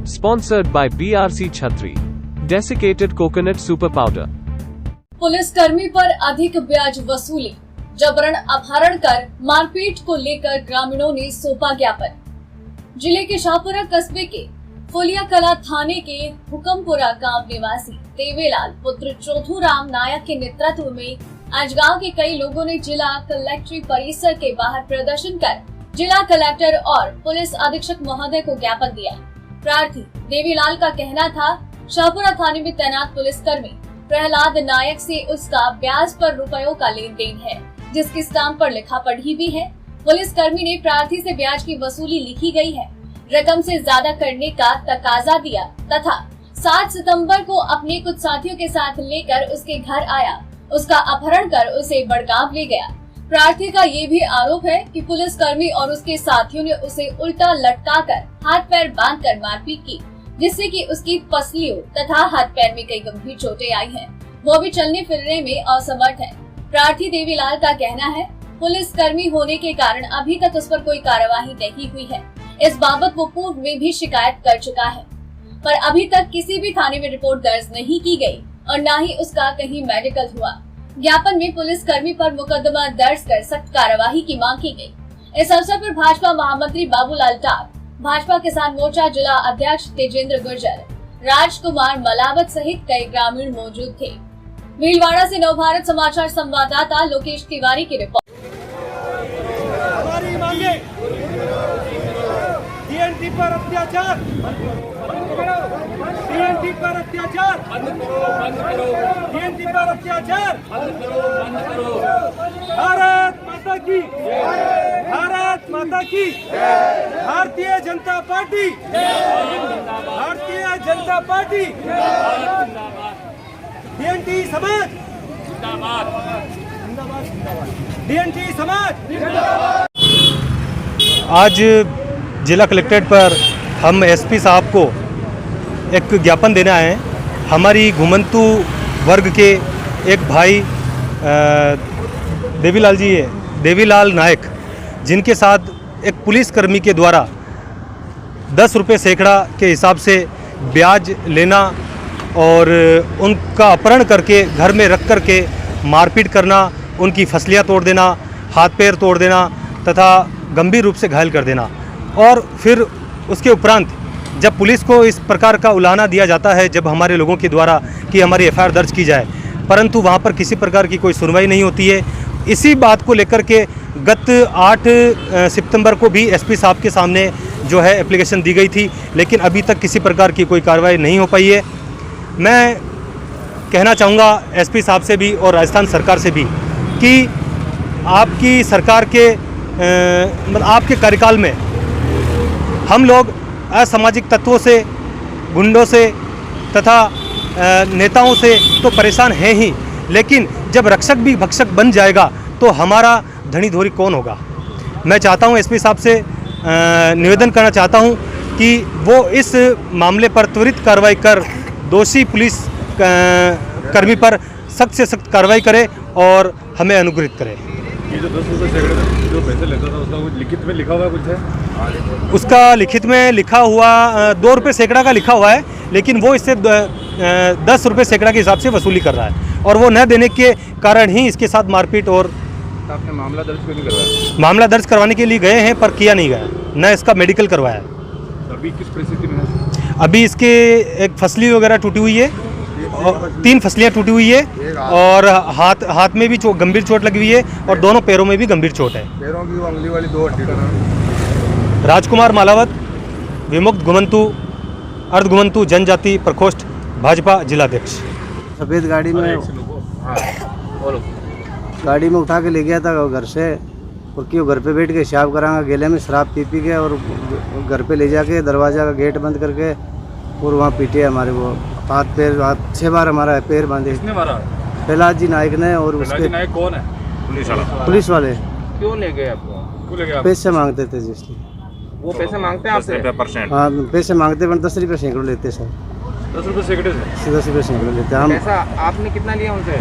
Sponsored by BRC Chhatri. Desiccated Coconut Super Powder. Police कर्मी पर अधिक ब्याज वसूली, जबरन अपहरण कर मारपीट को लेकर ग्रामीणों ने सौंपा ज्ञापन। जिले के शाहपुरा कस्बे के फुलिया कला थाने के हुकमपुरा गांव निवासी देवीलाल पुत्र चौधुराम नायक के नेतृत्व में आज गांव के कई लोगों ने जिला कलेक्ट्रेट परिसर के बाहर प्रदर्शन कर जिला कलेक्टर और पुलिस अधीक्षक महोदय को ज्ञापन दिया। प्रार्थी देवीलाल का कहना था, शाहपुरा थाने में तैनात पुलिसकर्मी प्रहलाद नायक से उसका ब्याज पर रुपयों का लेन देन है, जिसकी स्टाम्प पर लिखा पढ़ी भी है। पुलिसकर्मी ने प्रार्थी से ब्याज की वसूली लिखी गई है, रकम से ज्यादा करने का तकाजा दिया तथा 7 सितंबर को अपने कुछ साथियों के साथ लेकर उसके घर आया, उसका अपहरण कर उसे बड़गांव ले गया। प्रार्थी का ये भी आरोप है कि पुलिसकर्मी और उसके साथियों ने उसे उल्टा लटकाकर हाथ पैर बांधकर मारपीट की, जिससे कि उसकी पसलियों तथा हाथ पैर में कई गंभीर चोटें आई हैं। वो भी चलने फिरने में असमर्थ है। प्रार्थी देवीलाल का कहना है, पुलिसकर्मी होने के कारण अभी तक उस पर कोई कार्यवाही नहीं हुई है। इस बाबत वो पूर्व में भी शिकायत कर चुका है, पर अभी तक किसी भी थाने में रिपोर्ट दर्ज नहीं की गई और न ही उसका कहीं मेडिकल हुआ। ज्ञापन में पुलिसकर्मी पर मुकदमा दर्ज कर सख्त कार्यवाही की मांग की गई। इस अवसर पर भाजपा महामंत्री बाबूलाल टाप, भाजपा किसान मोर्चा जिला अध्यक्ष तेजेंद्र गुर्जर, राजकुमार मलावत सहित कई ग्रामीण मौजूद थे। भीलवाड़ा से नवभारत समाचार संवाददाता लोकेश तिवारी की रिपोर्ट। हमारी मांगे डीएनटी पर अत्याचार, डीएनटी पर अत्याचार, डीएनटी पर अत्याचार। भारत माता की, भारत माता की, Bharatiya Janata party, Bharatiya Janata party, DNT समाज, डीएनटी समाज। आज जिला कलेक्ट्रेट पर हम एसपी साहब को एक ज्ञापन देने आए हैं। हमारी घुमंतु वर्ग के एक भाई देवीलाल जी है, देवीलाल नायक, जिनके साथ एक पुलिसकर्मी के द्वारा 10 रुपये सैकड़ा के हिसाब से ब्याज लेना और उनका अपहरण करके घर में रख कर के मारपीट करना, उनकी फसलियाँ तोड़ देना, हाथ पैर तोड़ देना तथा गंभीर रूप से घायल कर देना। और फिर उसके उपरांत जब पुलिस को इस प्रकार का उलाहना दिया जाता है, जब हमारे लोगों के द्वारा कि हमारी एफआईआर दर्ज की जाए, परंतु वहाँ पर किसी प्रकार की कोई सुनवाई नहीं होती है। इसी बात को लेकर के गत 8 सितंबर को भी एसपी साहब के सामने जो है एप्लीकेशन दी गई थी, लेकिन अभी तक किसी प्रकार की कोई कार्रवाई नहीं हो पाई है। मैं कहना चाहूँगा एसपी साहब से भी और राजस्थान सरकार से भी कि आपकी सरकार के मतलब आपके कार्यकाल में हम लोग असामाजिक तत्वों से, गुंडों से तथा नेताओं से तो परेशान हैं ही, लेकिन जब रक्षक भी भक्षक बन जाएगा तो हमारा धनी धोरी कौन होगा। मैं चाहता हूं एसपी साहब से निवेदन करना चाहता हूं कि वो इस मामले पर त्वरित कार्रवाई कर दोषी पुलिस कर्मी पर सख्त से सख्त कार्रवाई करे और हमें अनुग्रहित करे। ये जो 10 रुपये सैकड़े जो पैसे लेता था उसका कुछ लिखित में लिखा हुआ कुछ है? उसका लिखित में लिखा हुआ 2 रुपये सैकड़ा का लिखा हुआ है, लेकिन वो इससे 10 रुपये सैकड़ा के हिसाब से वसूली कर रहा है और वो न देने के कारण ही इसके साथ मारपीट। और आपने मामला दर्ज क्यों नहीं करवाया? मामला दर्ज करवाने के लिए गए हैं पर किया नहीं गया, न इसका मेडिकल करवाया। अभी किस परिस्थिति में है? अभी इसके एक फसली वगैरह टूटी हुई है, 3 फसलियाँ टूटी हुई है और हाथ में भी गंभीर चोट लगी हुई है और दोनों पैरों में भी गंभीर चोट है। पैरों की उंगली वाली 2 हड्डी का नाम? राजकुमार मालावत, विमुक्त घुमंतु अर्ध घुमंतु जनजाति प्रकोष्ठ, भाजपा जिलाध्यक्ष। सफ़ेद गाड़ी में उठा के ले गया था घर से, और कि वो घर पे बैठ के हिसाब करांगा, गेले में शराब पी के और घर पे ले जाके दरवाज़ा का गेट बंद करके और वहाँ पीटे हमारे वो हाथ पैर 6 बार हमारा पैर बांधे। किसने मारा? प्रहलाद जी नायक ने। और उसके नायक कौन है? पुलिस वाले। क्यों ले गए आपको? क्यों ले गए? पैसे मांगते थे जिसलिए। वो पैसे मांगते हैं आपसे? हाँ पैसे मांगते, पर 10 रुपये सैकड़ों लेते सर। 10 रुपये सैकड़े से? 10 रुपये सैकड़ों लेते हम। पैसा आपने कितना लिया उनसे?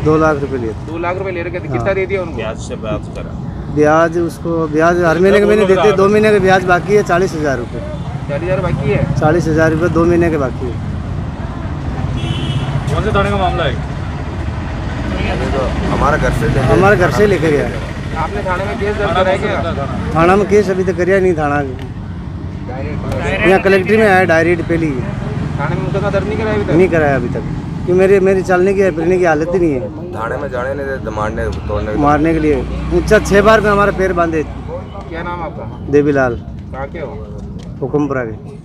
2 लाख रुपये लिए। 2 लाख रुपए ले रखे थे, कितना दे दिया उनको? ब्याज से ब्याज उसको ब्याज हर महीने के महीने देते, 2 महीने का ब्याज बाकी है 40,000 रुपये। 40,000 बाकी है। 40,000 रुपये 2 महीने के बाकी है। कौन से थाने का मामला है? हमारा घर से लेके गया। आपने थाने में केस दर्ज कराया क्या? थाना में केस अभी तक करिया नहीं। थाना यहाँ कलेक्ट्री में आया, डायरी पहली थाने में मुकदमा दर्ज नहीं कराया अभी तक? नहीं कराया अभी तक, क्यों मेरी चलने की फिरने की हालत ही नहीं है। थाने में जाने नहीं देते, मारने के लिए ऊंचा 6 बार में हमारे पैर बांधे। क्या नाम आपका? देवीलाल कहाँ के हो? हुकुमपुरा के।